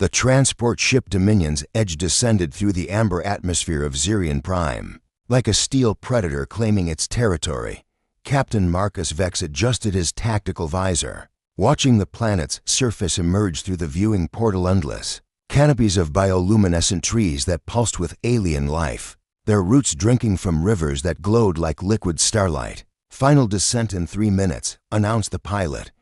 The transport ship Dominion's edge descended through the amber atmosphere of Zirion Prime. Like a steel predator claiming its territory, Captain Marcus Vex adjusted his tactical visor, watching the planet's surface emerge through the viewing portal. Endless canopies of bioluminescent trees that pulsed with alien life, their roots drinking from rivers that glowed like liquid starlight. "Final descent in 3 minutes," announced the pilot.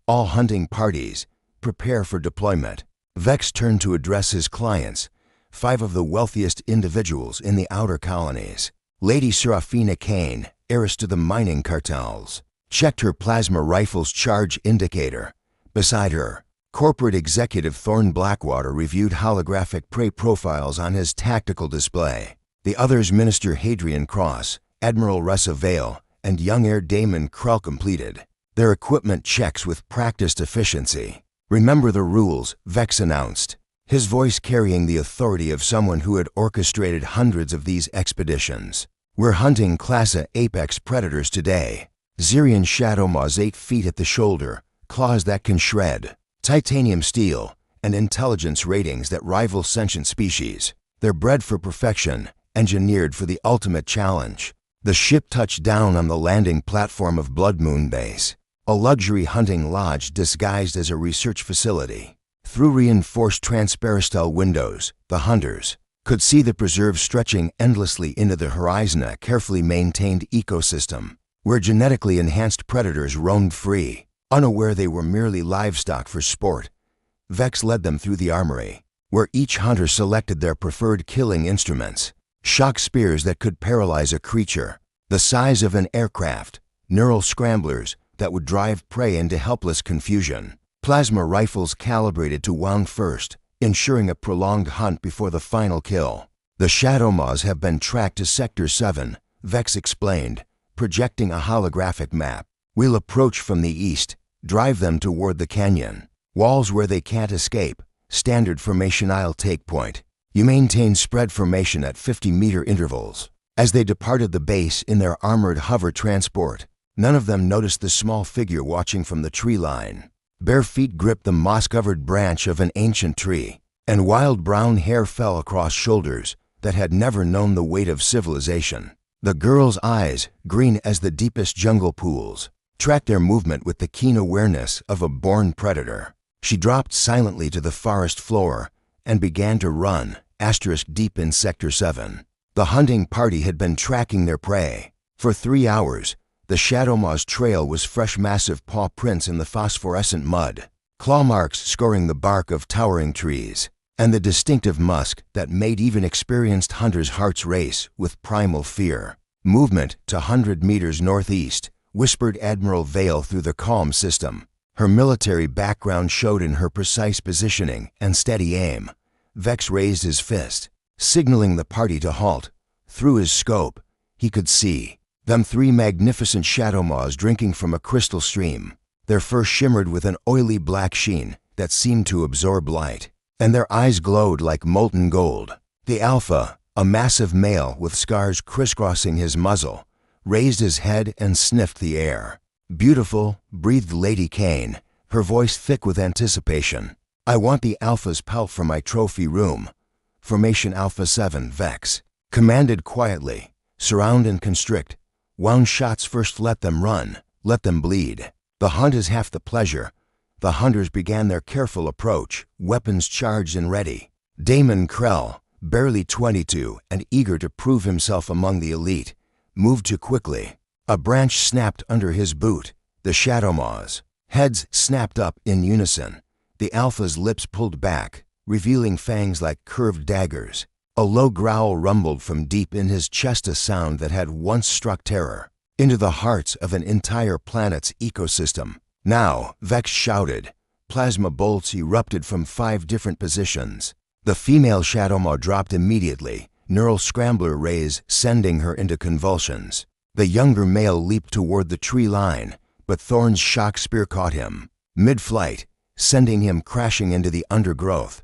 "All hunting parties, prepare for deployment." Vex turned to address his clients, 5 of the wealthiest individuals in the outer colonies. Lady Serafina Kane, heiress to the mining cartels, checked her plasma rifle's charge indicator. Beside her, corporate executive Thorne Blackwater reviewed holographic prey profiles on his tactical display. The others, Minister Hadrian Cross, Admiral Ressa Vale, and young Air Damon Krull, completed their equipment checks with practiced efficiency. "Remember the rules," Vex announced, his voice carrying the authority of someone who had orchestrated hundreds of these expeditions. "We're hunting Class A apex predators today. Zirion shadow maws 8 feet at the shoulder, claws that can shred, titanium steel, and intelligence ratings that rival sentient species. They're bred for perfection, engineered for the ultimate challenge." The ship touched down on the landing platform of Blood Moon Base, a luxury hunting lodge disguised as a research facility. Through reinforced transperistal windows, the hunters could see the preserve stretching endlessly into the horizon, a carefully maintained ecosystem where genetically enhanced predators roamed free, unaware they were merely livestock for sport. Vex led them through the armory, where each hunter selected their preferred killing instruments. Shock spears that could paralyze a creature the size of an aircraft, neural scramblers that would drive prey into helpless confusion, plasma rifles calibrated to wound first, ensuring a prolonged hunt before the final kill. "The Shadow Maws have been tracked to Sector 7, Vex explained, projecting a holographic map. "We'll approach from the east, drive them toward the canyon. Walls where they can't escape, standard formation. I'll take point. You maintain spread formation at 50-meter intervals." As they departed the base in their armored hover transport, none of them noticed the small figure watching from the tree line. Bare feet gripped the moss-covered branch of an ancient tree, and wild brown hair fell across shoulders that had never known the weight of civilization. The girl's eyes, green as the deepest jungle pools, tracked their movement with the keen awareness of a born predator. She dropped silently to the forest floor and began to run, deep in Sector 7. The hunting party had been tracking their prey. For 3 hours, the Shadow Maw's trail was fresh, massive paw prints in the phosphorescent mud, claw marks scoring the bark of towering trees, and the distinctive musk that made even experienced hunters' hearts race with primal fear. "Movement to 100 meters northeast," whispered Admiral Vale through the calm system. Her military background showed in her precise positioning and steady aim. Vex raised his fist, signaling the party to halt. Through his scope, he could see them 3 magnificent Shadow Maws drinking from a crystal stream. Their fur shimmered with an oily black sheen that seemed to absorb light, and their eyes glowed like molten gold. The Alpha, a massive male with scars crisscrossing his muzzle, raised his head and sniffed the air. "Beautiful," breathed Lady Kane, her voice thick with anticipation. "I want the Alpha's pelt for my trophy room." "Formation Alpha 7, Vex," commanded quietly. "Surround and constrict. Wound shots first. Let them run. Let them bleed. The hunt is half the pleasure." The hunters began their careful approach, weapons charged and ready. Damon Krell, barely 22 and eager to prove himself among the elite, moved too quickly. A branch snapped under his boot. The Shadow Maws' heads snapped up in unison. The Alpha's lips pulled back, revealing fangs like curved daggers. A low growl rumbled from deep in his chest, a sound that had once struck terror into the hearts of an entire planet's ecosystem. "Now," Vex shouted. Plasma bolts erupted from 5 different positions. The female Shadow Maw dropped immediately, neural scrambler rays sending her into convulsions. The younger male leaped toward the tree line, but Thorne's shock spear caught him mid-flight, sending him crashing into the undergrowth.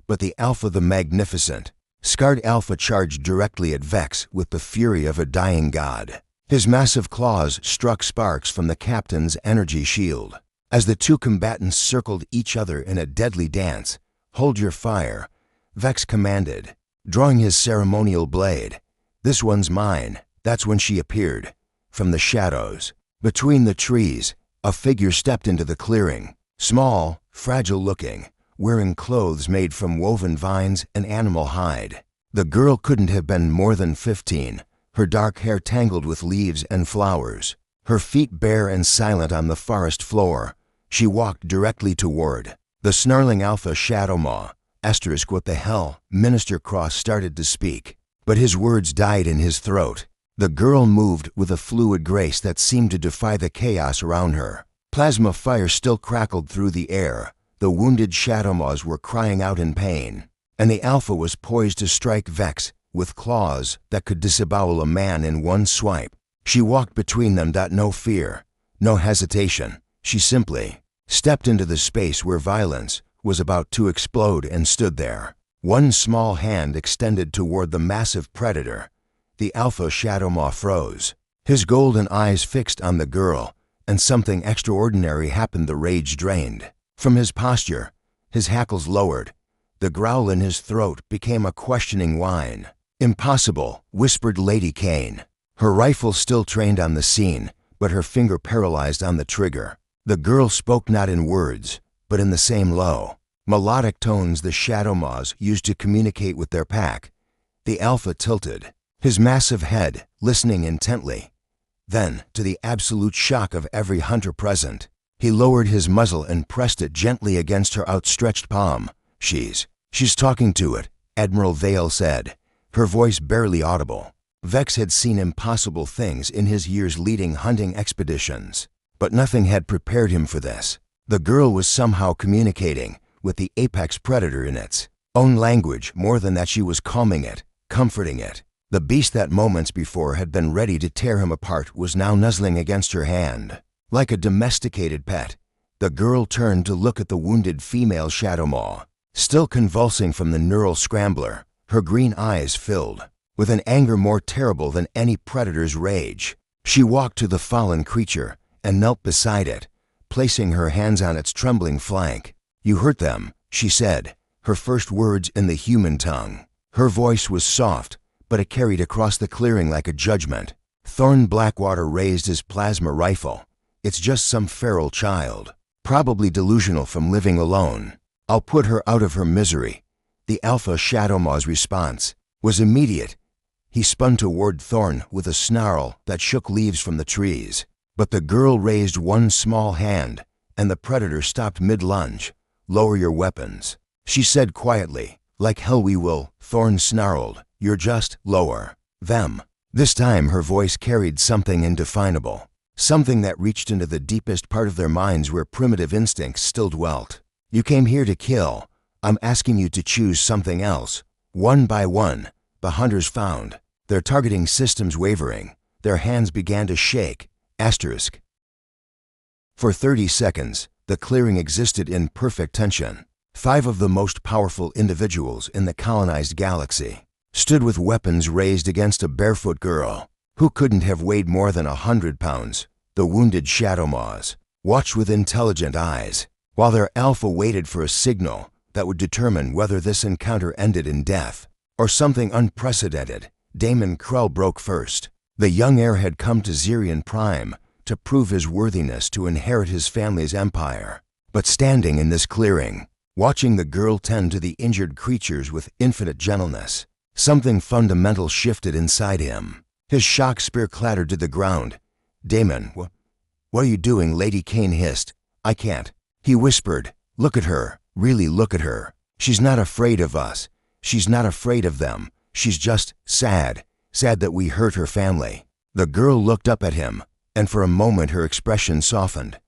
But the Alpha, the magnificent, scarred Alpha, charged directly at Vex with the fury of a dying god. His massive claws struck sparks from the captain's energy shield. As the 2 combatants circled each other in a deadly dance, "Hold your fire," Vex commanded, drawing his ceremonial blade. "This one's mine." That's when she appeared. From the shadows, between the trees, a figure stepped into the clearing. Small, fragile-looking, wearing clothes made from woven vines and animal hide. The girl couldn't have been more than 15, her dark hair tangled with leaves and flowers. Her feet bare and silent on the forest floor, she walked directly toward the snarling alpha Shadowmaw. What the hell? Minister Cross started to speak, but his words died in his throat. The girl moved with a fluid grace that seemed to defy the chaos around her. Plasma fire still crackled through the air. The wounded Shadowmaws were crying out in pain, and the alpha was poised to strike Vex with claws that could disembowel a man in one swipe. She walked between them. No fear, no hesitation. She simply stepped into the space where violence was about to explode and stood there. One small hand extended toward the massive predator. The alpha Shadowmaw froze, his golden eyes fixed on the girl, and something extraordinary happened. The rage drained from his posture, his hackles lowered. The growl in his throat became a questioning whine. "Impossible," whispered Lady Kane, her rifle still trained on the scene, but her finger paralyzed on the trigger. The girl spoke not in words, but in the same low, melodic tones the Shadowmaws used to communicate with their pack. The alpha tilted, his massive head, listening intently. Then, to the absolute shock of every hunter present, he lowered his muzzle and pressed it gently against her outstretched palm. She's talking to it," Admiral Vale said, her voice barely audible. Vex had seen impossible things in his years leading hunting expeditions, but nothing had prepared him for this. The girl was somehow communicating with the apex predator in its own language. More than that, she was calming it, comforting it. The beast that moments before had been ready to tear him apart was now nuzzling against her hand. Like a domesticated pet, the girl turned to look at the wounded female Shadowmaw. Still convulsing from the neural scrambler, her green eyes filled with an anger more terrible than any predator's rage. She walked to the fallen creature and knelt beside it, placing her hands on its trembling flank. "You hurt them," she said, her first words in the human tongue. Her voice was soft, but it carried across the clearing like a judgment. Thorn Blackwater raised his plasma rifle. "It's just some feral child, probably delusional from living alone. I'll put her out of her misery." The alpha Shadowmaw's response was immediate. He spun toward Thorn with a snarl that shook leaves from the trees. But the girl raised one small hand, and the predator stopped mid-lunge. "Lower your weapons," she said quietly. "Like hell we will," Thorn snarled. "You're just lower them." This time her voice carried something indefinable, something that reached into the deepest part of their minds where primitive instincts still dwelt. "You came here to kill. I'm asking you to choose something else." One by one, the hunters found their targeting systems wavering. Their hands began to shake. For 30 seconds, the clearing existed in perfect tension. 5 of the most powerful individuals in the colonized galaxy stood with weapons raised against a barefoot girl who couldn't have weighed more than 100 pounds. The wounded Shadowmaws watched with intelligent eyes, while their alpha waited for a signal that would determine whether this encounter ended in death or something unprecedented. Damon Krell broke first. The young heir had come to Zirian Prime to prove his worthiness to inherit his family's empire. But standing in this clearing, watching the girl tend to the injured creatures with infinite gentleness, something fundamental shifted inside him. His shock spear clattered to the ground. "Damon, what are you doing?" Lady Kane hissed. "I can't," he whispered. "Look at her. Really look at her. She's not afraid of us. She's not afraid of them. She's just sad that we hurt her family." The girl looked up at him, and for a moment her expression softened.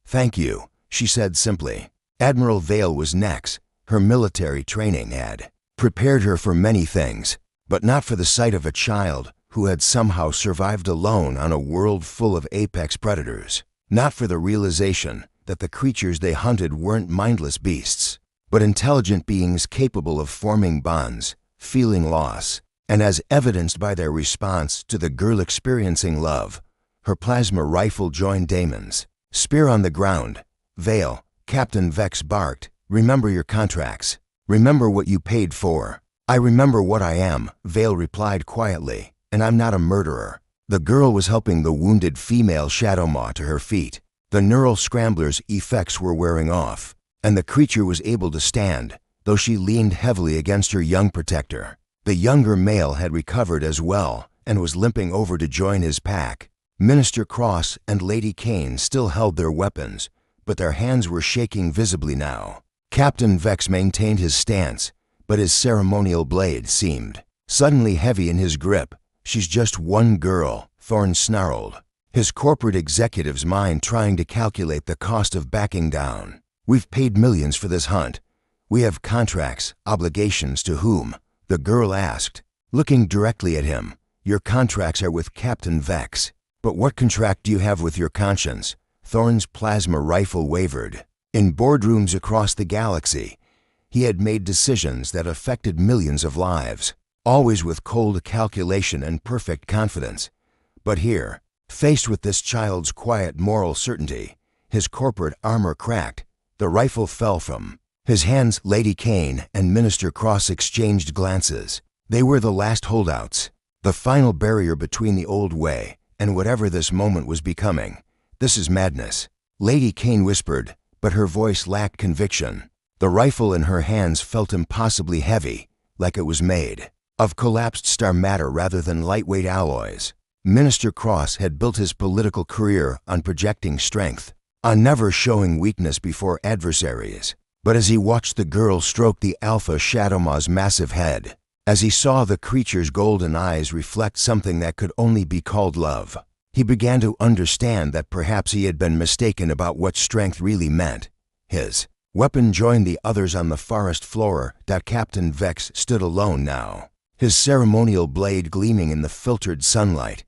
"Thank you," she said simply. Admiral Vale was next. Her military training had prepared her for many things, but not for the sight of a child who had somehow survived alone on a world full of apex predators. Not for the realization that the creatures they hunted weren't mindless beasts, but intelligent beings capable of forming bonds, feeling loss, and as evidenced by their response to the girl experiencing love. Her plasma rifle joined Damon's. Spear on the ground. "Vale," Captain Vex barked, "remember your contracts." Remember what you paid for. I remember what I am, Vale replied quietly, and I'm not a murderer. The girl was helping the wounded female shadow maw to her feet. The neural scrambler's effects were wearing off, and the creature was able to stand, though she leaned heavily against her young protector. The younger male had recovered as well and was limping over to join his pack. Minister Cross and Lady Kane still held their weapons, but their hands were shaking visibly now. Captain Vex maintained his stance, but his ceremonial blade seemed suddenly heavy in his grip. She's just one girl, Thorne snarled, his corporate executive's mind trying to calculate the cost of backing down. We've paid millions for this hunt. We have contracts, obligations to whom? The girl asked, looking directly at him. Your contracts are with Captain Vex. But what contract do you have with your conscience? Thorne's plasma rifle wavered. In boardrooms across the galaxy, he had made decisions that affected millions of lives, always with cold calculation and perfect confidence. But here, faced with this child's quiet moral certainty, his corporate armor cracked. The rifle fell from his hands. Lady Kane and Minister Cross exchanged glances. They were the last holdouts, the final barrier between the old way and whatever this moment was becoming. This is madness, Lady Kane whispered, but her voice lacked conviction. The rifle in her hands felt impossibly heavy, like it was made of collapsed star matter rather than lightweight alloys. Minister Cross had built his political career on projecting strength, on never showing weakness before adversaries. But as he watched the girl stroke the Alpha Shadowmaw's massive head, as he saw the creature's golden eyes reflect something that could only be called love, he began to understand that perhaps he had been mistaken about what strength really meant. His weapon joined the others on the forest floor. Captain Vex stood alone now, his ceremonial blade gleaming in the filtered sunlight.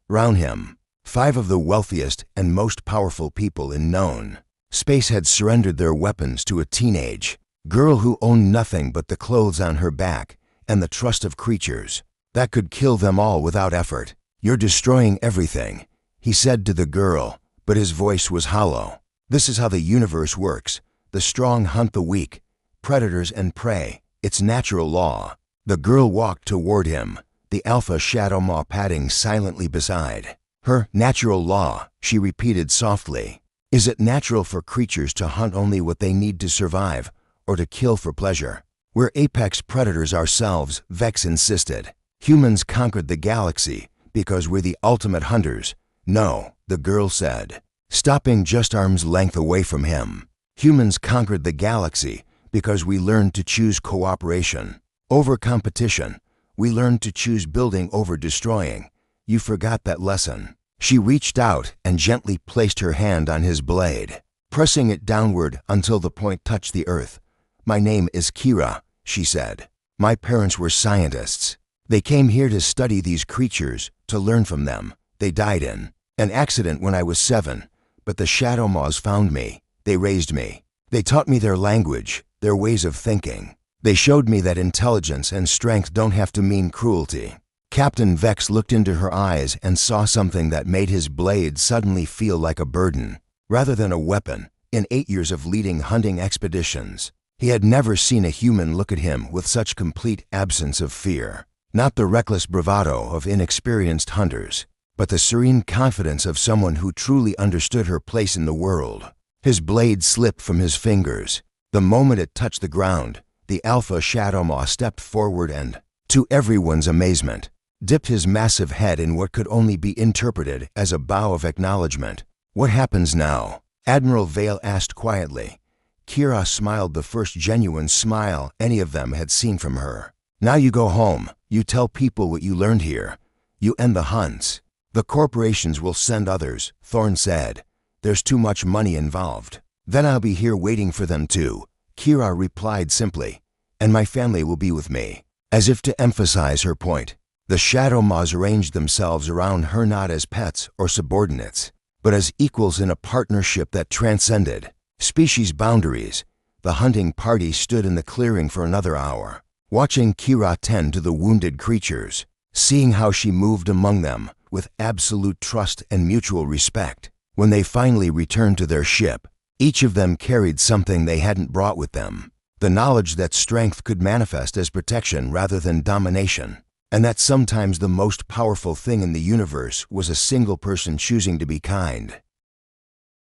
Round him, 5 of the wealthiest and most powerful people in known space had surrendered their weapons to a teenage girl who owned nothing but the clothes on her back and the trust of creatures that could kill them all without effort. You're destroying everything, he said to the girl, but his voice was hollow. This is how the universe works. The strong hunt the weak, predators and prey. It's natural law. The girl walked toward him, the Alpha Shadowmaw padding silently beside her. Natural law, she repeated softly. Is it natural for creatures to hunt only what they need to survive, or to kill for pleasure? We're apex predators ourselves, Vex insisted. Humans conquered the galaxy because we're the ultimate hunters. No, the girl said, stopping just arm's length away from him. Humans conquered the galaxy because we learned to choose cooperation over competition. We learned to choose building over destroying. You forgot that lesson. She reached out and gently placed her hand on his blade, pressing it downward until the point touched the earth. My name is Kira, she said. My parents were scientists. They came here to study these creatures, to learn from them. They died in an accident when I was 7, but the Shadowmaws found me. They raised me. They taught me their language, their ways of thinking. They showed me that intelligence and strength don't have to mean cruelty. Captain Vex looked into her eyes and saw something that made his blade suddenly feel like a burden, rather than a weapon. In 8 years of leading hunting expeditions, he had never seen a human look at him with such complete absence of fear. Not the reckless bravado of inexperienced hunters, but the serene confidence of someone who truly understood her place in the world. His blade slipped from his fingers. The moment it touched the ground, the Alpha Shadowmaw stepped forward and, to everyone's amazement, dipped his massive head in what could only be interpreted as a bow of acknowledgement. What happens now? Admiral Vale asked quietly. Kira smiled, the first genuine smile any of them had seen from her. Now you go home. You tell people what you learned here. You end the hunts. The corporations will send others, Thorne said. There's too much money involved. Then I'll be here waiting for them too, Kira replied simply. And my family will be with me. As if to emphasize her point, the Shadowmaws arranged themselves around her not as pets or subordinates, but as equals in a partnership that transcended species boundaries. The hunting party stood in the clearing for another hour, watching Kira tend to the wounded creatures, seeing how she moved among them with absolute trust and mutual respect. When they finally returned to their ship, each of them carried something they hadn't brought with them. The knowledge that strength could manifest as protection rather than domination, and that sometimes the most powerful thing in the universe was a single person choosing to be kind.